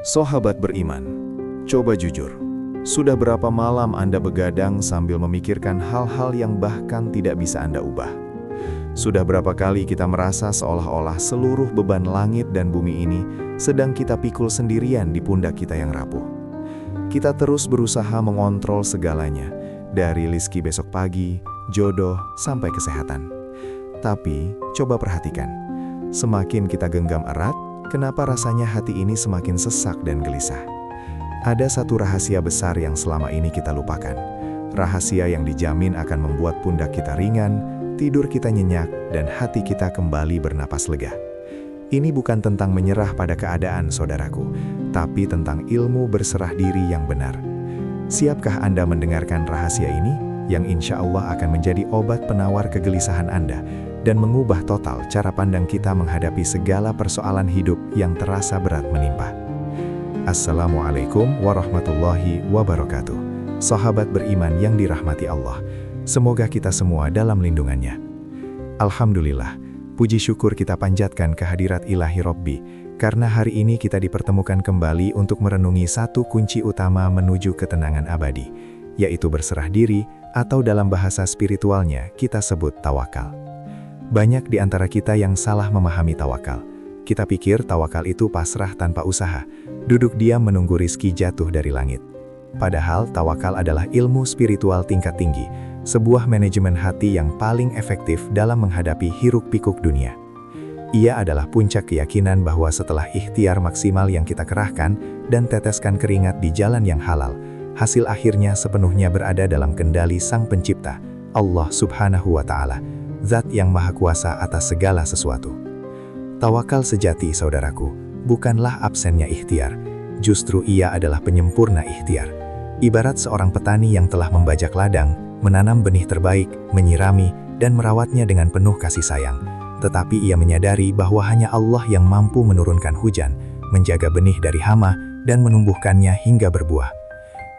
Sahabat beriman, coba jujur. Sudah berapa malam Anda begadang sambil memikirkan hal-hal yang bahkan tidak bisa Anda ubah? Sudah berapa kali kita merasa seolah-olah seluruh beban langit dan bumi ini sedang kita pikul sendirian di pundak kita yang rapuh? Kita terus berusaha mengontrol segalanya, dari rezeki besok pagi, jodoh, sampai kesehatan. Tapi, coba perhatikan, semakin kita genggam erat, kenapa rasanya hati ini semakin sesak dan gelisah? Ada satu rahasia besar yang selama ini kita lupakan. Rahasia yang dijamin akan membuat pundak kita ringan, tidur kita nyenyak, dan hati kita kembali bernapas lega. Ini bukan tentang menyerah pada keadaan, saudaraku, tapi tentang ilmu berserah diri yang benar. Siapkah Anda mendengarkan rahasia ini, yang insya Allah akan menjadi obat penawar kegelisahan Anda, dan mengubah total cara pandang kita menghadapi segala persoalan hidup yang terasa berat menimpa? Assalamualaikum warahmatullahi wabarakatuh. Sahabat beriman yang dirahmati Allah, semoga kita semua dalam lindungannya. Alhamdulillah, puji syukur kita panjatkan kehadirat ilahi Robbi, karena hari ini kita dipertemukan kembali untuk merenungi satu kunci utama menuju ketenangan abadi, yaitu berserah diri, atau dalam bahasa spiritualnya kita sebut tawakal. Banyak di antara kita yang salah memahami tawakal. Kita pikir tawakal itu pasrah tanpa usaha, duduk diam menunggu rizki jatuh dari langit. Padahal tawakal adalah ilmu spiritual tingkat tinggi, sebuah manajemen hati yang paling efektif dalam menghadapi hiruk-pikuk dunia. Ia adalah puncak keyakinan bahwa setelah ikhtiar maksimal yang kita kerahkan dan teteskan keringat di jalan yang halal, hasil akhirnya sepenuhnya berada dalam kendali Sang Pencipta, Allah Subhanahu wa Ta'ala, Zat yang Maha Kuasa atas segala sesuatu. Tawakal sejati, saudaraku, bukanlah absennya ikhtiar, justru ia adalah penyempurna ikhtiar. Ibarat seorang petani yang telah membajak ladang, menanam benih terbaik, menyirami, dan merawatnya dengan penuh kasih sayang. Tetapi ia menyadari bahwa hanya Allah yang mampu menurunkan hujan, menjaga benih dari hama, dan menumbuhkannya hingga berbuah.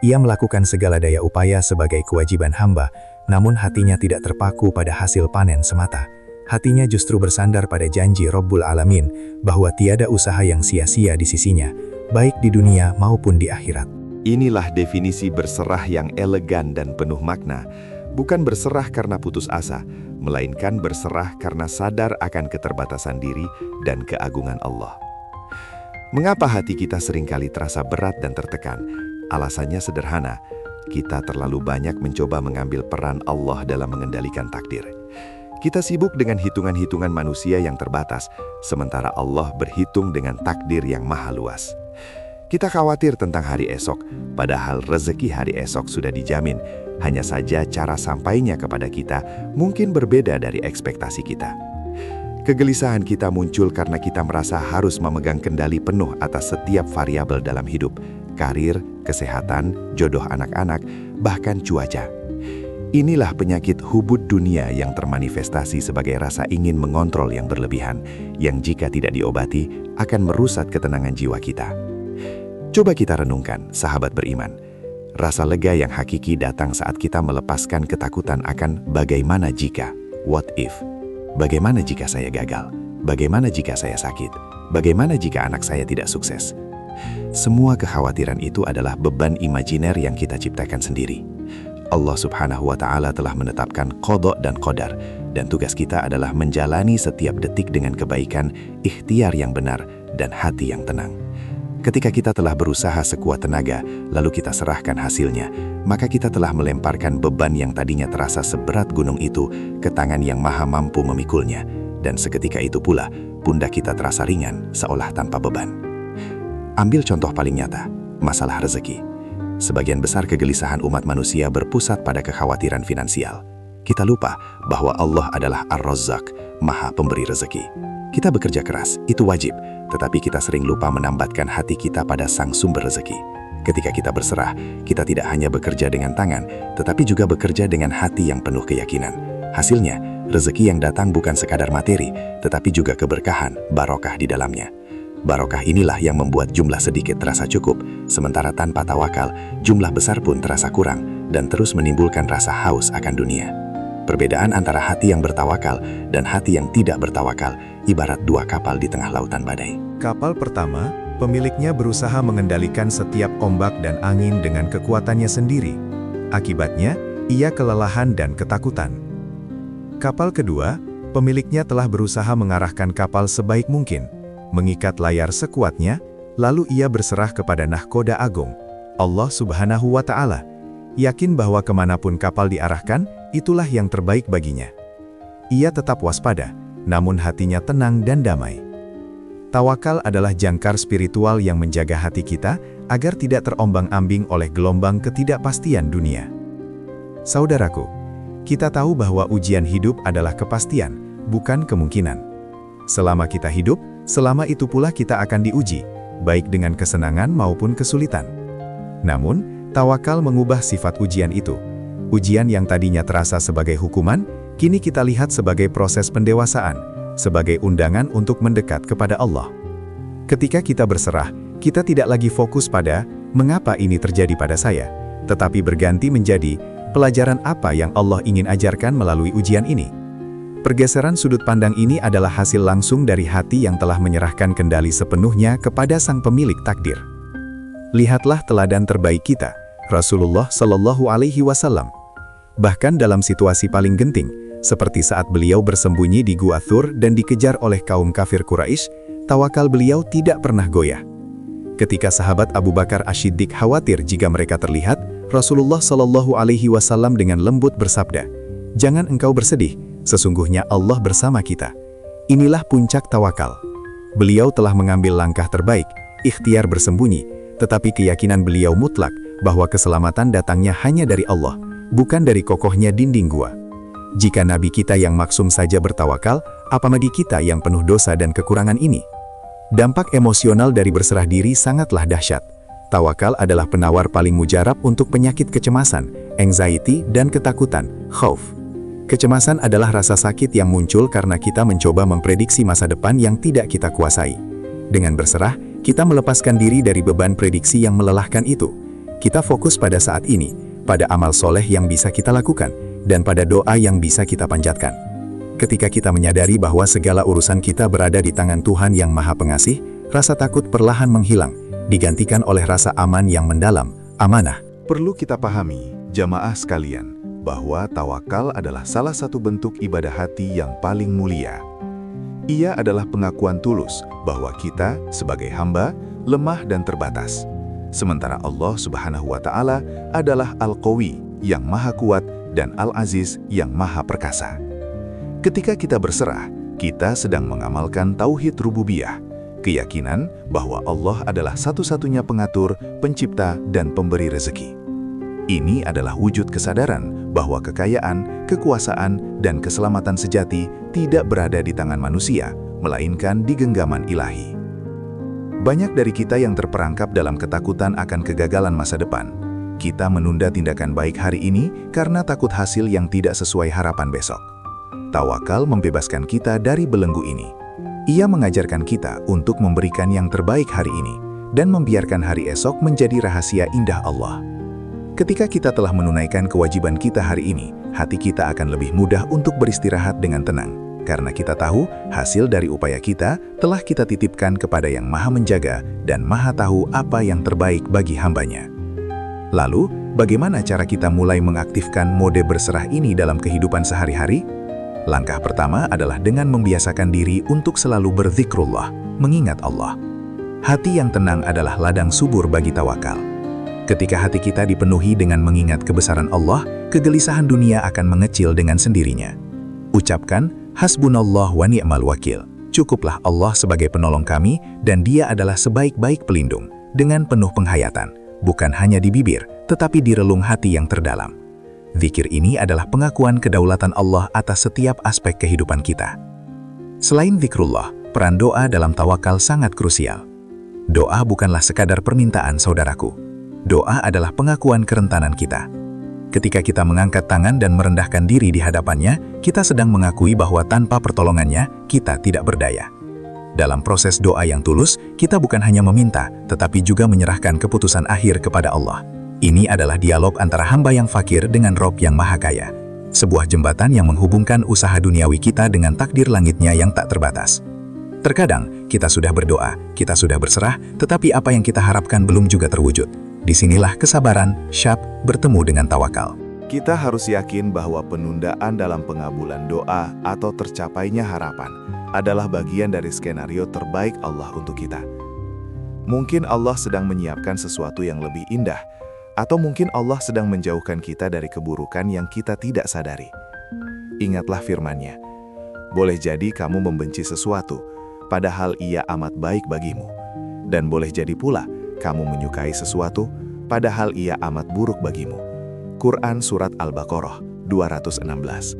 Ia melakukan segala daya upaya sebagai kewajiban hamba, namun hatinya tidak terpaku pada hasil panen semata. Hatinya justru bersandar pada janji Rabbul Alamin bahwa tiada usaha yang sia-sia di sisinya, baik di dunia maupun di akhirat. Inilah definisi berserah yang elegan dan penuh makna. Bukan berserah karena putus asa, melainkan berserah karena sadar akan keterbatasan diri dan keagungan Allah. Mengapa hati kita seringkali terasa berat dan tertekan? Alasannya sederhana, kita terlalu banyak mencoba mengambil peran Allah dalam mengendalikan takdir. Kita sibuk dengan hitungan-hitungan manusia yang terbatas, sementara Allah berhitung dengan takdir yang maha luas. Kita khawatir tentang hari esok, padahal rezeki hari esok sudah dijamin. Hanya saja cara sampainya kepada kita mungkin berbeda dari ekspektasi kita. Kegelisahan kita muncul karena kita merasa harus memegang kendali penuh atas setiap variabel dalam hidup, karir, kesehatan, jodoh anak-anak, bahkan cuaca. Inilah penyakit hubud dunia yang termanifestasi sebagai rasa ingin mengontrol yang berlebihan, yang jika tidak diobati akan merusak ketenangan jiwa kita. Coba kita renungkan, sahabat beriman. Rasa lega yang hakiki datang saat kita melepaskan ketakutan akan bagaimana jika, what if. Bagaimana jika saya gagal? Bagaimana jika saya sakit? Bagaimana jika anak saya tidak sukses? Semua kekhawatiran itu adalah beban imajiner yang kita ciptakan sendiri. Allah Subhanahu wa Ta'ala telah menetapkan qadha dan qadar, dan tugas kita adalah menjalani setiap detik dengan kebaikan, ikhtiar yang benar, dan hati yang tenang. Ketika kita telah berusaha sekuat tenaga, lalu kita serahkan hasilnya, maka kita telah melemparkan beban yang tadinya terasa seberat gunung itu ke tangan yang maha mampu memikulnya, dan seketika itu pula, pundak kita terasa ringan, seolah tanpa beban. Ambil contoh paling nyata, masalah rezeki. Sebagian besar kegelisahan umat manusia berpusat pada kekhawatiran finansial. Kita lupa bahwa Allah adalah Ar-Razzaq, Maha Pemberi rezeki. Kita bekerja keras, itu wajib, tetapi kita sering lupa menambatkan hati kita pada Sang Sumber rezeki. Ketika kita berserah, kita tidak hanya bekerja dengan tangan, tetapi juga bekerja dengan hati yang penuh keyakinan. Hasilnya, rezeki yang datang bukan sekadar materi, tetapi juga keberkahan, barokah di dalamnya. Barokah inilah yang membuat jumlah sedikit terasa cukup, sementara tanpa tawakal, jumlah besar pun terasa kurang, dan terus menimbulkan rasa haus akan dunia. Perbedaan antara hati yang bertawakal dan hati yang tidak bertawakal ibarat dua kapal di tengah lautan badai. Kapal pertama Pemiliknya berusaha mengendalikan setiap ombak dan angin dengan kekuatannya sendiri. Akibatnya, ia kelelahan dan ketakutan. Kapal kedua, pemiliknya telah berusaha mengarahkan kapal sebaik mungkin, mengikat layar sekuatnya, lalu ia berserah kepada Nahkoda Agung, Allah Subhanahu wa Ta'ala, yakin bahwa kemanapun kapal diarahkan, itulah yang terbaik baginya. Ia tetap waspada, namun hatinya tenang dan damai. Tawakal adalah jangkar spiritual yang menjaga hati kita agar tidak terombang-ambing oleh gelombang ketidakpastian dunia. Saudaraku, kita tahu bahwa ujian hidup adalah kepastian, bukan kemungkinan. Selama kita hidup, selama itu pula kita akan diuji, baik dengan kesenangan maupun kesulitan. Namun, tawakal mengubah sifat ujian itu. Ujian yang tadinya terasa sebagai hukuman, kini kita lihat sebagai proses pendewasaan, sebagai undangan untuk mendekat kepada Allah. Ketika kita berserah, kita tidak lagi fokus pada mengapa ini terjadi pada saya, tetapi berganti menjadi pelajaran apa yang Allah ingin ajarkan melalui ujian ini. Pergeseran sudut pandang ini adalah hasil langsung dari hati yang telah menyerahkan kendali sepenuhnya kepada Sang Pemilik takdir. Lihatlah teladan terbaik kita, Rasulullah Shallallahu Alaihi Wasallam. Bahkan dalam situasi paling genting, seperti saat beliau bersembunyi di Gua Thur dan dikejar oleh kaum kafir Quraisy, tawakal beliau tidak pernah goyah. Ketika sahabat Abu Bakar Asy-Siddiq khawatir jika mereka terlihat, Rasulullah Shallallahu Alaihi Wasallam dengan lembut bersabda, "Jangan engkau bersedih, sesungguhnya Allah bersama kita." Inilah puncak tawakal. Beliau telah mengambil langkah terbaik, ikhtiar bersembunyi, tetapi keyakinan beliau mutlak bahwa keselamatan datangnya hanya dari Allah, bukan dari kokohnya dinding gua. Jika Nabi kita yang maksum saja bertawakal, apalagi kita yang penuh dosa dan kekurangan ini? Dampak emosional dari berserah diri sangatlah dahsyat. Tawakal adalah penawar paling mujarab untuk penyakit kecemasan, anxiety, dan ketakutan, khauf. Kecemasan adalah rasa sakit yang muncul karena kita mencoba memprediksi masa depan yang tidak kita kuasai. Dengan berserah, kita melepaskan diri dari beban prediksi yang melelahkan itu. Kita fokus pada saat ini, pada amal soleh yang bisa kita lakukan, dan pada doa yang bisa kita panjatkan. Ketika kita menyadari bahwa segala urusan kita berada di tangan Tuhan yang Maha Pengasih, rasa takut perlahan menghilang, digantikan oleh rasa aman yang mendalam, amanah. Perlu kita pahami, jamaah sekalian, bahwa tawakal adalah salah satu bentuk ibadah hati yang paling mulia. Ia adalah pengakuan tulus bahwa kita, sebagai hamba, lemah dan terbatas. Sementara Allah Subhanahu wa Ta'ala adalah Al-Qawi, yang Maha Kuat, dan Al-Aziz yang Maha Perkasa. Ketika kita berserah, kita sedang mengamalkan tauhid rububiyah, keyakinan bahwa Allah adalah satu-satunya pengatur, pencipta, dan pemberi rezeki. Ini adalah wujud kesadaran bahwa kekayaan, kekuasaan, dan keselamatan sejati tidak berada di tangan manusia, melainkan di genggaman ilahi. Banyak dari kita yang terperangkap dalam ketakutan akan kegagalan masa depan. Kita menunda tindakan baik hari ini karena takut hasil yang tidak sesuai harapan besok. Tawakal membebaskan kita dari belenggu ini. Ia mengajarkan kita untuk memberikan yang terbaik hari ini dan membiarkan hari esok menjadi rahasia indah Allah. Ketika kita telah menunaikan kewajiban kita hari ini, hati kita akan lebih mudah untuk beristirahat dengan tenang, karena kita tahu hasil dari upaya kita telah kita titipkan kepada Yang Maha Menjaga dan Maha Tahu apa yang terbaik bagi hambanya. Lalu, bagaimana cara kita mulai mengaktifkan mode berserah ini dalam kehidupan sehari-hari? Langkah pertama adalah dengan membiasakan diri untuk selalu berzikrullah, mengingat Allah. Hati yang tenang adalah ladang subur bagi tawakal. Ketika hati kita dipenuhi dengan mengingat kebesaran Allah, kegelisahan dunia akan mengecil dengan sendirinya. Ucapkan, Hasbunallah wa ni'mal wakil. Cukuplah Allah sebagai penolong kami dan Dia adalah sebaik-baik pelindung, dengan penuh penghayatan. Bukan hanya di bibir, tetapi di relung hati yang terdalam. Zikir ini adalah pengakuan kedaulatan Allah atas setiap aspek kehidupan kita. Selain zikrullah, peran doa dalam tawakal sangat krusial. Doa bukanlah sekadar permintaan, saudaraku. Doa adalah pengakuan kerentanan kita. Ketika kita mengangkat tangan dan merendahkan diri di hadapannya, kita sedang mengakui bahwa tanpa pertolongannya, kita tidak berdaya. Dalam proses doa yang tulus, kita bukan hanya meminta, tetapi juga menyerahkan keputusan akhir kepada Allah. Ini adalah dialog antara hamba yang fakir dengan Rob yang Maha Kaya. Sebuah jembatan yang menghubungkan usaha duniawi kita dengan takdir langitnya yang tak terbatas. Terkadang, kita sudah berdoa, kita sudah berserah, tetapi apa yang kita harapkan belum juga terwujud. Disinilah kesabaran, syab, bertemu dengan tawakal. Kita harus yakin bahwa penundaan dalam pengabulan doa atau tercapainya harapan adalah bagian dari skenario terbaik Allah untuk kita. Mungkin Allah sedang menyiapkan sesuatu yang lebih indah, atau mungkin Allah sedang menjauhkan kita dari keburukan yang kita tidak sadari. Ingatlah firman-Nya, boleh jadi kamu membenci sesuatu, padahal ia amat baik bagimu. Dan boleh jadi pula, kamu menyukai sesuatu, padahal ia amat buruk bagimu. Quran Surat Al-Baqarah 216.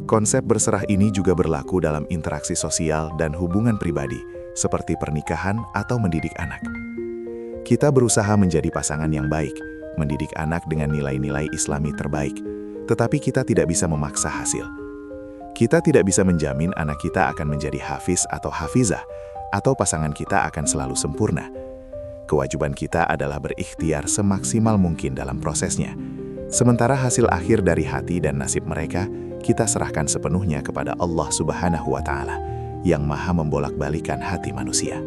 Konsep berserah ini juga berlaku dalam interaksi sosial dan hubungan pribadi, seperti pernikahan atau mendidik anak. Kita berusaha menjadi pasangan yang baik, mendidik anak dengan nilai-nilai Islami terbaik, tetapi kita tidak bisa memaksa hasil. Kita tidak bisa menjamin anak kita akan menjadi hafiz atau hafizah, atau pasangan kita akan selalu sempurna. Kewajiban kita adalah berikhtiar semaksimal mungkin dalam prosesnya. Sementara hasil akhir dari hati dan nasib mereka, kita serahkan sepenuhnya kepada Allah Subhanahu wa Ta'ala, yang Maha membolak-balikan hati manusia.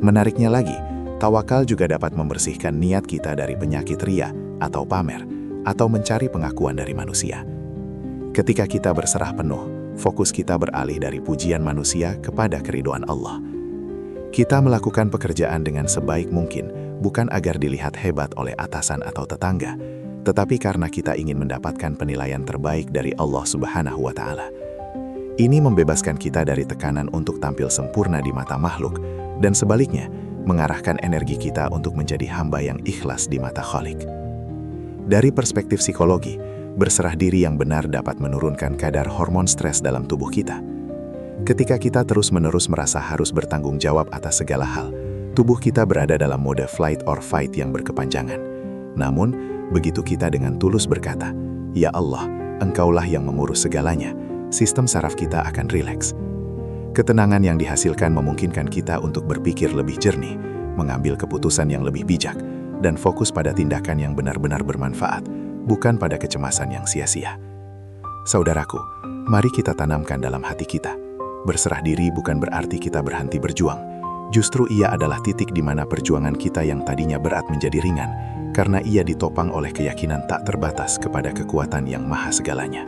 Menariknya lagi, tawakal juga dapat membersihkan niat kita dari penyakit ria atau pamer, atau mencari pengakuan dari manusia. Ketika kita berserah penuh, fokus kita beralih dari pujian manusia kepada keridhaan Allah. Kita melakukan pekerjaan dengan sebaik mungkin, bukan agar dilihat hebat oleh atasan atau tetangga, tetapi karena kita ingin mendapatkan penilaian terbaik dari Allah Subhanahu wa Ta'ala. Ini membebaskan kita dari tekanan untuk tampil sempurna di mata makhluk, dan sebaliknya, mengarahkan energi kita untuk menjadi hamba yang ikhlas di mata Khalik. Dari perspektif psikologi, berserah diri yang benar dapat menurunkan kadar hormon stres dalam tubuh kita. Ketika kita terus-menerus merasa harus bertanggung jawab atas segala hal, tubuh kita berada dalam mode flight or fight yang berkepanjangan. Namun, begitu kita dengan tulus berkata, "Ya Allah, Engkaulah yang mengurus segalanya," sistem saraf kita akan rileks. Ketenangan yang dihasilkan memungkinkan kita untuk berpikir lebih jernih, mengambil keputusan yang lebih bijak, dan fokus pada tindakan yang benar-benar bermanfaat, bukan pada kecemasan yang sia-sia. Saudaraku, mari kita tanamkan dalam hati kita. Berserah diri bukan berarti kita berhenti berjuang. Justru ia adalah titik di mana perjuangan kita yang tadinya berat menjadi ringan, karena ia ditopang oleh keyakinan tak terbatas kepada kekuatan yang maha segalanya.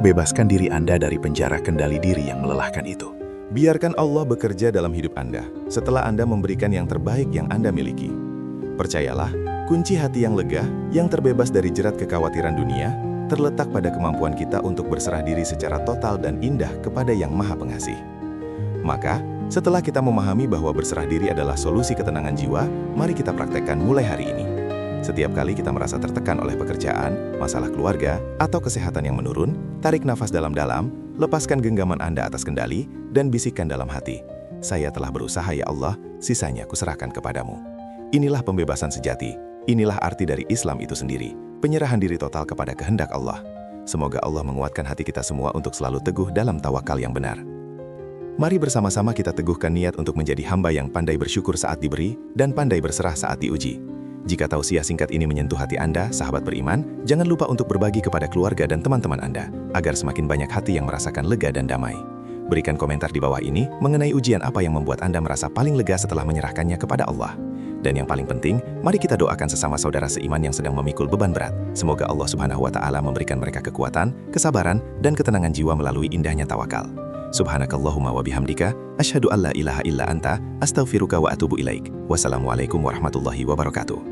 Bebaskan diri Anda dari penjara kendali diri yang melelahkan itu. Biarkan Allah bekerja dalam hidup Anda setelah Anda memberikan yang terbaik yang Anda miliki. Percayalah, kunci hati yang lega, yang terbebas dari jerat kekhawatiran dunia, terletak pada kemampuan kita untuk berserah diri secara total dan indah kepada Yang Maha Pengasih. Maka, setelah kita memahami bahwa berserah diri adalah solusi ketenangan jiwa, mari kita praktekkan mulai hari ini. Setiap kali kita merasa tertekan oleh pekerjaan, masalah keluarga, atau kesehatan yang menurun, tarik nafas dalam-dalam, lepaskan genggaman Anda atas kendali, dan bisikkan dalam hati, "Saya telah berusaha ya Allah, sisanya kuserahkan kepadamu." Inilah pembebasan sejati. Inilah arti dari Islam itu sendiri, penyerahan diri total kepada kehendak Allah. Semoga Allah menguatkan hati kita semua untuk selalu teguh dalam tawakal yang benar. Mari bersama-sama kita teguhkan niat untuk menjadi hamba yang pandai bersyukur saat diberi dan pandai berserah saat diuji. Jika tausiah singkat ini menyentuh hati Anda, sahabat beriman, jangan lupa untuk berbagi kepada keluarga dan teman-teman Anda, agar semakin banyak hati yang merasakan lega dan damai. Berikan komentar di bawah ini mengenai ujian apa yang membuat Anda merasa paling lega setelah menyerahkannya kepada Allah. Dan yang paling penting, mari kita doakan sesama saudara seiman yang sedang memikul beban berat. Semoga Allah Subhanahu wa Ta'ala memberikan mereka kekuatan, kesabaran, dan ketenangan jiwa melalui indahnya tawakal. Subhanakallahumma wa bihamdika, asyhadu an la ilaha illa anta, astaghfiruka wa atubu ilaik. Wassalamualaikum warahmatullahi wabarakatuh.